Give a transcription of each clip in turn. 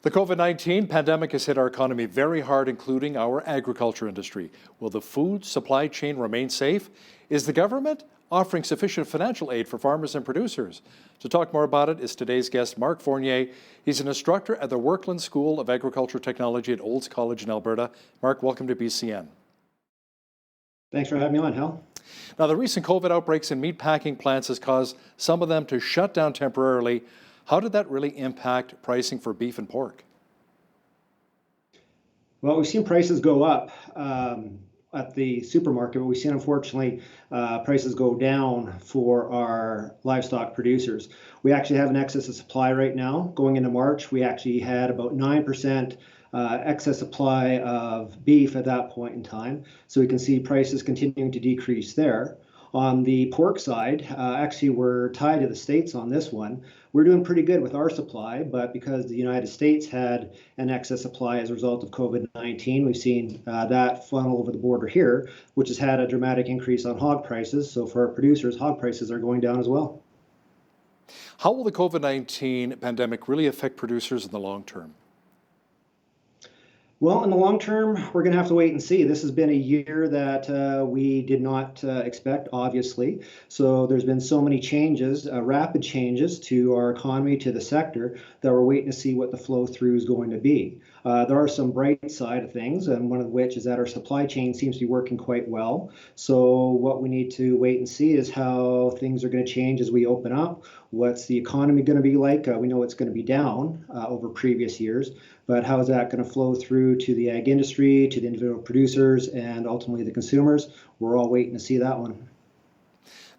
The COVID-19 pandemic has hit our economy very hard, including our agriculture industry. Will the food supply chain remain safe? Is the government offering sufficient financial aid for farmers and producers? To talk more about it is today's guest, Mark Fournier. He's an instructor at the Workland School of Agriculture Technology at Olds College in Alberta. Mark, welcome to BCN. Thanks for having me on, Hal. Now, the recent COVID outbreaks in meat packing plants has caused some of them to shut down temporarily. How did that really impact pricing for beef and pork? Well, we've seen prices go up at the supermarket, but we've seen, unfortunately, prices go down for our livestock producers. We actually have an excess of supply right now. Going into March, we actually had about 9% excess supply of beef at that point in time. So we can see prices continuing to decrease there. On the pork side, actually we're tied to the States on this one. We're doing pretty good with our supply, but because the United States had an excess supply as a result of COVID-19, we've seen that funnel over the border here, which has had a dramatic increase on hog prices. So for our producers, hog prices are going down as well. How will the COVID-19 pandemic really affect producers in the long term? Well, in the long term, we're going to have to wait and see. This has been a year that we did not expect, obviously. So there's been so many changes, rapid changes to our economy, to the sector, that we're waiting to see what the flow through is going to be. There are some bright side of things, and one of which is that our supply chain seems to be working quite well. So what we need to wait and see is how things are going to change as we open up. What's the economy going to be like? We know it's going to be down over previous years, but how is that going to flow through to the ag industry, to the individual producers, and ultimately the consumers? We're all waiting to see that one.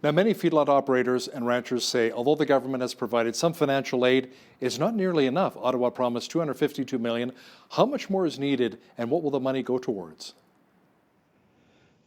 Now, many feedlot operators and ranchers say although the government has provided some financial aid, it's not nearly enough. Ottawa promised $252 million. How much more is needed, and what will the money go towards?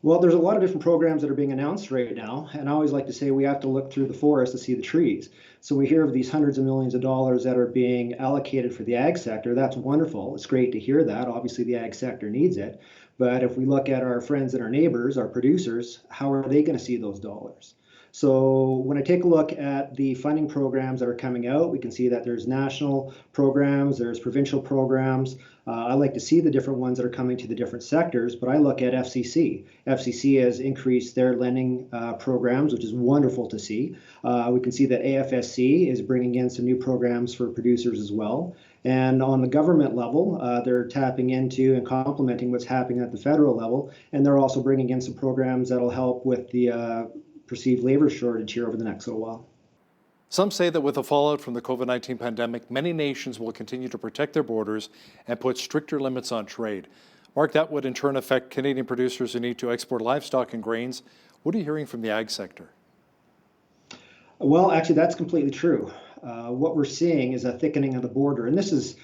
Well, there's a lot of different programs that are being announced right now, and I always like to say we have to look through the forest to see the trees. So we hear of these hundreds of millions of dollars that are being allocated for the ag sector. That's wonderful. It's great to hear that. Obviously, the ag sector needs it. But if we look at our friends and our neighbors, our producers, how are they going to see those dollars? So when I take a look at the funding programs that are coming out, we can see that there's national programs, there's provincial programs. I like to see the different ones that are coming to the different sectors, but I look at FCC. FCC has increased their lending programs, which is wonderful to see. We can see that AFSC is bringing in some new programs for producers as well. And on the government level, they're tapping into and complementing what's happening at the federal level, and they're also bringing in some programs that'll help with the perceived labor shortage here over the next little while. Some say that with the fallout from the COVID-19 pandemic, many nations will continue to protect their borders and put stricter limits on trade. Mark, that would in turn affect Canadian producers who need to export livestock and grains. What are you hearing from the ag sector? Well, actually, that's completely true. What we're seeing is a thickening of the border, and this is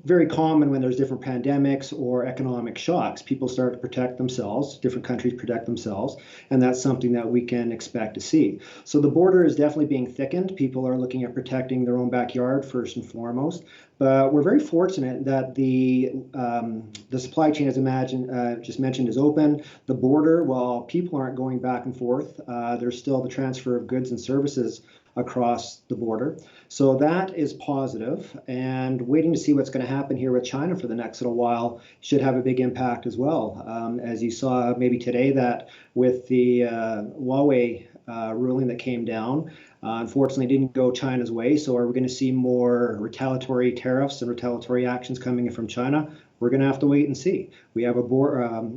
very common when there's different pandemics or economic shocks. People start to protect themselves, different countries protect themselves, and that's something that we can expect to see. So the border is definitely being thickened. People are looking at protecting their own backyard first and foremost. But we're very fortunate that the supply chain, as just mentioned, is open. The border, while people aren't going back and forth, there's still the transfer of goods and services across the border. So that is positive, and waiting to see what's going to happen here with China for the next little while should have a big impact as well. As you saw maybe today, that with the Huawei ruling that came down, unfortunately didn't go China's way. So are we going to see more retaliatory tariffs and retaliatory actions coming in from China? We're going to have to wait and see. We have a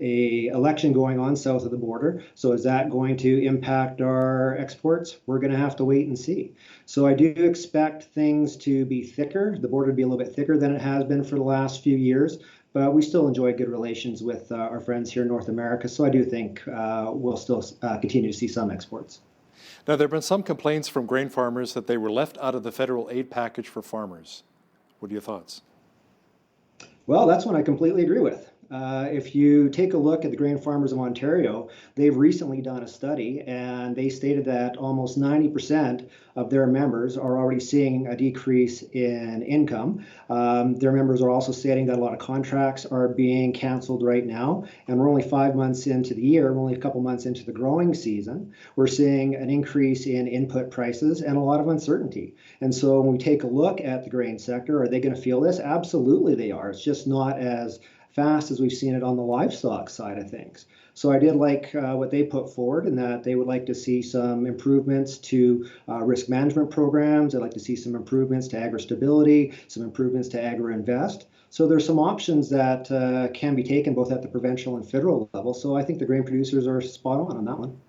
election going on south of the border. So is that going to impact our exports? We're going to have to wait and see. So I do expect things to be thicker, the border to be a little bit thicker than it has been for the last few years, but we still enjoy good relations with our friends here in North America. So I do think we'll still continue to see some exports. Now, there have been some complaints from grain farmers that they were left out of the federal aid package for farmers. What are your thoughts? Well, that's one I completely agree with. If you take a look at the Grain Farmers of Ontario, they've recently done a study and they stated that almost 90% of their members are already seeing a decrease in income. Their members are also stating that a lot of contracts are being canceled right now, and we're only 5 months into the year, we're only a couple months into the growing season. We're seeing an increase in input prices and a lot of uncertainty. And so when we take a look at the grain sector, are they going to feel this? Absolutely they are. It's just not as fast as we've seen it on the livestock side of things. So I did like what they put forward, in that they would like to see some improvements to risk management programs. They'd like to see some improvements to agri-stability, some improvements to agri-invest. So there's some options that can be taken both at the provincial and federal level. So I think the grain producers are spot on that one.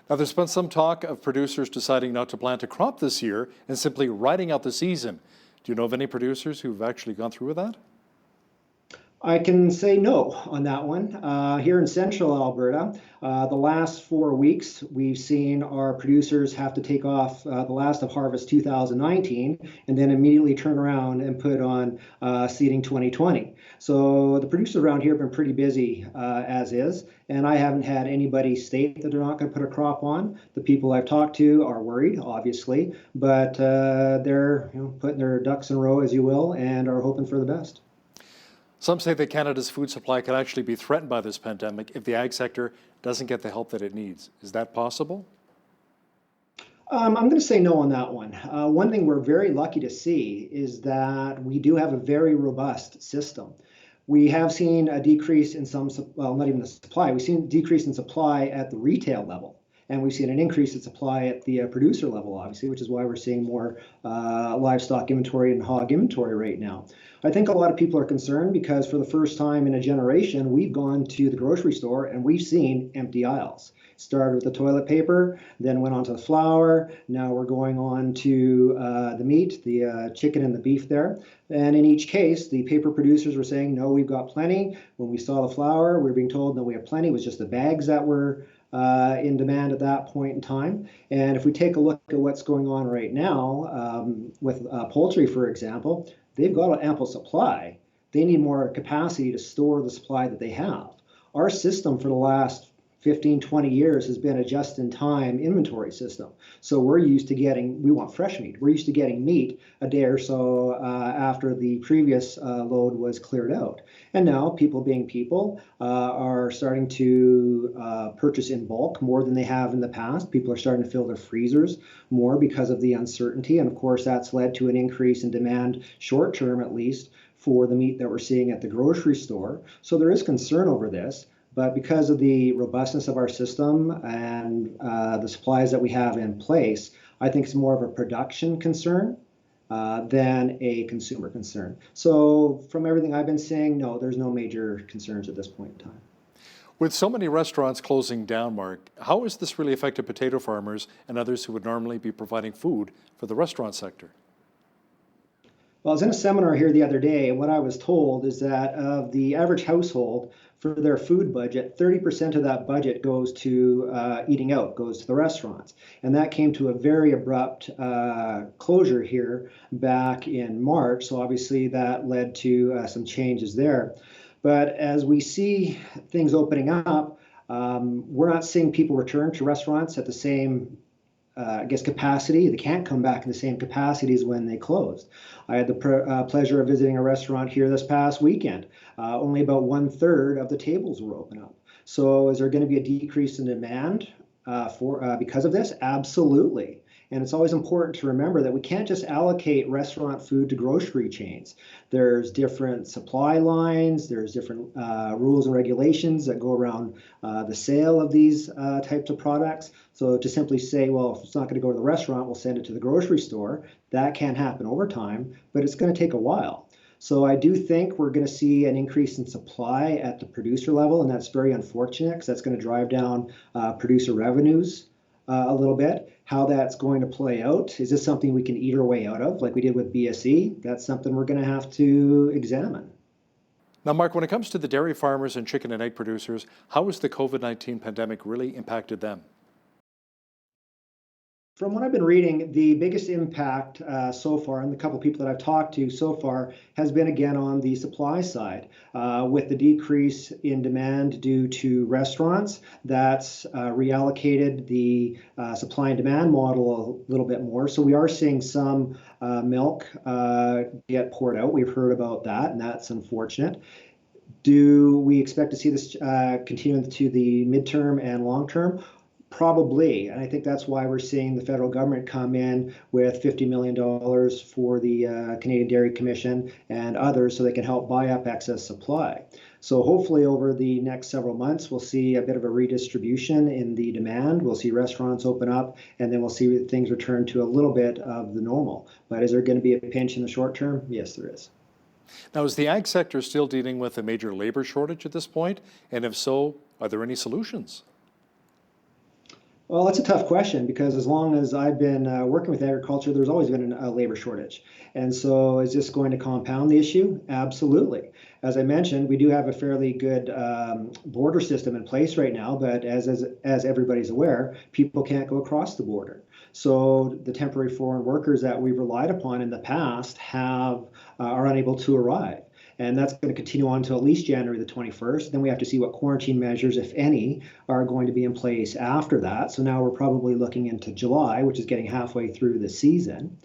Now, there's been some talk of producers deciding not to plant a crop this year and simply riding out the season. Do you know of any producers who've actually gone through with that? I can say no on that one. Here in central Alberta, the last 4 weeks, we've seen our producers have to take off the last of harvest 2019 and then immediately turn around and put on seeding 2020. So the producers around here have been pretty busy as is, and I haven't had anybody state that they're not going to put a crop on. The people I've talked to are worried, obviously, but they're putting their ducks in a row, as you will, and are hoping for the best. Some say that Canada's food supply could actually be threatened by this pandemic if the ag sector doesn't get the help that it needs. Is that possible? I'm going to say no on that one. One thing we're very lucky to see is that we do have a very robust system. We have seen a decrease in some, well, not even the supply, we've seen a decrease in supply at the retail level. And we've seen an increase in supply at the producer level, obviously, which is why we're seeing more livestock inventory and hog inventory right now. I think a lot of people are concerned because for the first time in a generation, we've gone to the grocery store and we've seen empty aisles. Started with the toilet paper, then went on to the flour. Now we're going on to the meat, the chicken and the beef there. And in each case, the paper producers were saying, no, we've got plenty. When we saw the flour, we were being told, no, we have plenty. It was just the bags that were in demand at that point in time. And if we take a look at what's going on right now with poultry, for example, they've got an ample supply. They need more capacity to store the supply that they have. Our system for the last 15, 20 years has been a just-in-time inventory system. So we're used to getting, we want fresh meat. We're used to getting meat a day or so after the previous load was cleared out. And now people being people are starting to purchase in bulk more than they have in the past. People are starting to fill their freezers more because of the uncertainty. And of course, that's led to an increase in demand, short term at least, for the meat that we're seeing at the grocery store. So there is concern over this. But because of the robustness of our system and the supplies that we have in place, I think it's more of a production concern than a consumer concern. So from everything I've been saying, no, there's no major concerns at this point in time. With so many restaurants closing down, Mark, how has this really affected potato farmers and others who would normally be providing food for the restaurant sector? Well, I was in a seminar here the other day, and what I was told is that of the average household, for their food budget, 30% of that budget goes to eating out, goes to the restaurants. And that came to a very abrupt closure here back in March. So obviously that led to some changes there. But as we see things opening up, we're not seeing people return to restaurants at the same capacity. They can't come back in the same capacity as when they closed. I had the pleasure of visiting a restaurant here this past weekend. Only about 1/3 of the tables were open up. So is there going to be a decrease in demand because of this? Absolutely. And it's always important to remember that we can't just allocate restaurant food to grocery chains. There's different supply lines, there's different rules and regulations that go around the sale of these types of products. So to simply say, well, if it's not going to go to the restaurant, we'll send it to the grocery store, that can happen over time, but it's going to take a while. So I do think we're going to see an increase in supply at the producer level, and that's very unfortunate because that's going to drive down producer revenues a little bit. How that's going to play out, is this something we can eat our way out of like we did with BSE? That's something we're going to have to examine. Now, Mark, when it comes to the dairy farmers and chicken and egg producers, how has the COVID-19 pandemic really impacted them? From what I've been reading, the biggest impact so far, and the couple people that I've talked to so far, has been again on the supply side. With the decrease in demand due to restaurants, that's reallocated the supply and demand model a little bit more. So we are seeing some milk get poured out. We've heard about that, and that's unfortunate. Do we expect to see this continue to the midterm and long term? Probably, and I think that's why we're seeing the federal government come in with $50 million for the Canadian Dairy Commission and others so they can help buy up excess supply. So hopefully over the next several months, we'll see a bit of a redistribution in the demand. We'll see restaurants open up, and then we'll see things return to a little bit of the normal. But is there going to be a pinch in the short term? Yes, there is. Now, is the ag sector still dealing with a major labor shortage at this point? And if so, are there any solutions? Well, that's a tough question because as long as I've been working with agriculture, there's always been a labor shortage. And so is this going to compound the issue? Absolutely. As I mentioned, we do have a fairly good border system in place right now, but as everybody's aware, people can't go across the border. So the temporary foreign workers that we've relied upon in the past are unable to arrive. And that's going to continue on until at least January the 21st. Then we have to see what quarantine measures, if any, are going to be in place after that. So now we're probably looking into July, which is getting halfway through the season.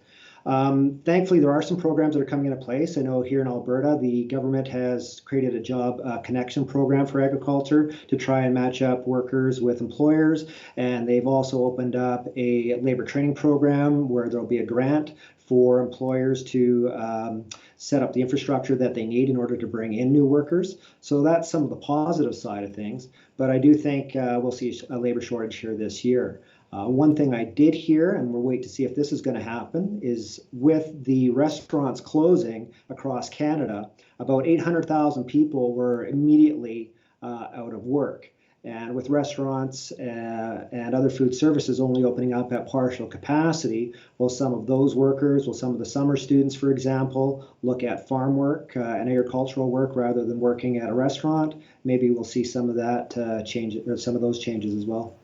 Thankfully, there are some programs that are coming into place. I know here in Alberta, the government has created a job connection program for agriculture to try and match up workers with employers. And they've also opened up a labor training program where there'll be a grant for employers to set up the infrastructure that they need in order to bring in new workers. So that's some of the positive side of things. But I do think we'll see a labor shortage here this year. One thing I did hear, and we'll wait to see if this is going to happen, is with the restaurants closing across Canada, about 800,000 people were immediately out of work. And with restaurants and other food services only opening up at partial capacity, will some of those workers, will some of the summer students, for example, look at farm work and agricultural work rather than working at a restaurant? Maybe we'll see some of that change, or some of those changes as well.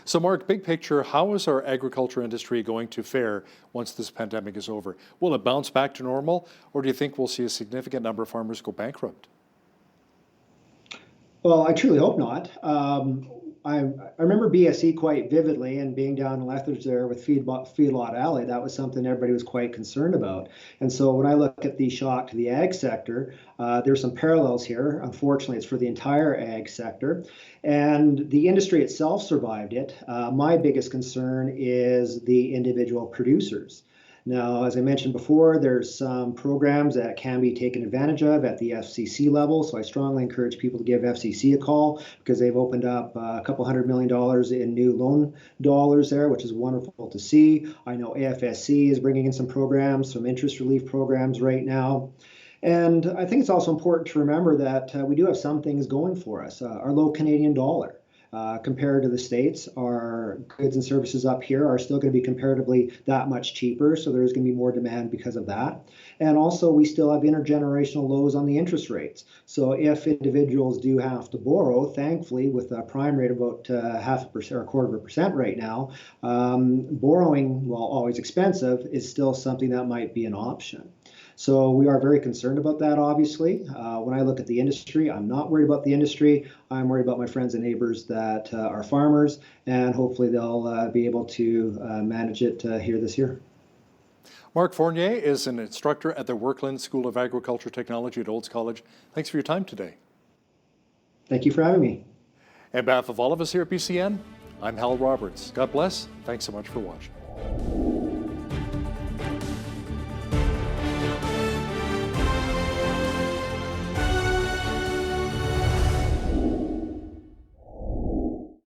So Mark, big picture, how is our agriculture industry going to fare once this pandemic is over? Will it bounce back to normal, or do you think we'll see a significant number of farmers go bankrupt? Well, I truly hope not. I remember BSE quite vividly, and being down in Lethbridge there with Feedlot Alley, that was something everybody was quite concerned about. And so when I look at the shock to the ag sector, there's some parallels here. Unfortunately, it's for the entire ag sector. And the industry itself survived it. My biggest concern is the individual producers. Now, as I mentioned before, there's some programs that can be taken advantage of at the FCC level. So I strongly encourage people to give FCC a call because they've opened up a couple $100 million in new loan dollars there, which is wonderful to see. I know AFSC is bringing in some programs, some interest relief programs right now. And I think it's also important to remember that we do have some things going for us. Our low Canadian dollar. Compared to the States, our goods and services up here are still going to be comparatively that much cheaper, so there's going to be more demand because of that. And also, we still have intergenerational lows on the interest rates. So if individuals do have to borrow, thankfully, with a prime rate of about 0.5% or 0.25% right now, borrowing, while always expensive, is still something that might be an option. So we are very concerned about that, obviously. When I look at the industry, I'm not worried about the industry. I'm worried about my friends and neighbors that are farmers, and hopefully they'll be able to manage it here this year. Mark Fournier is an instructor at the Workland School of Agriculture Technology at Olds College. Thanks for your time today. Thank you for having me. On behalf of all of us here at BCN, I'm Hal Roberts. God bless. Thanks so much for watching.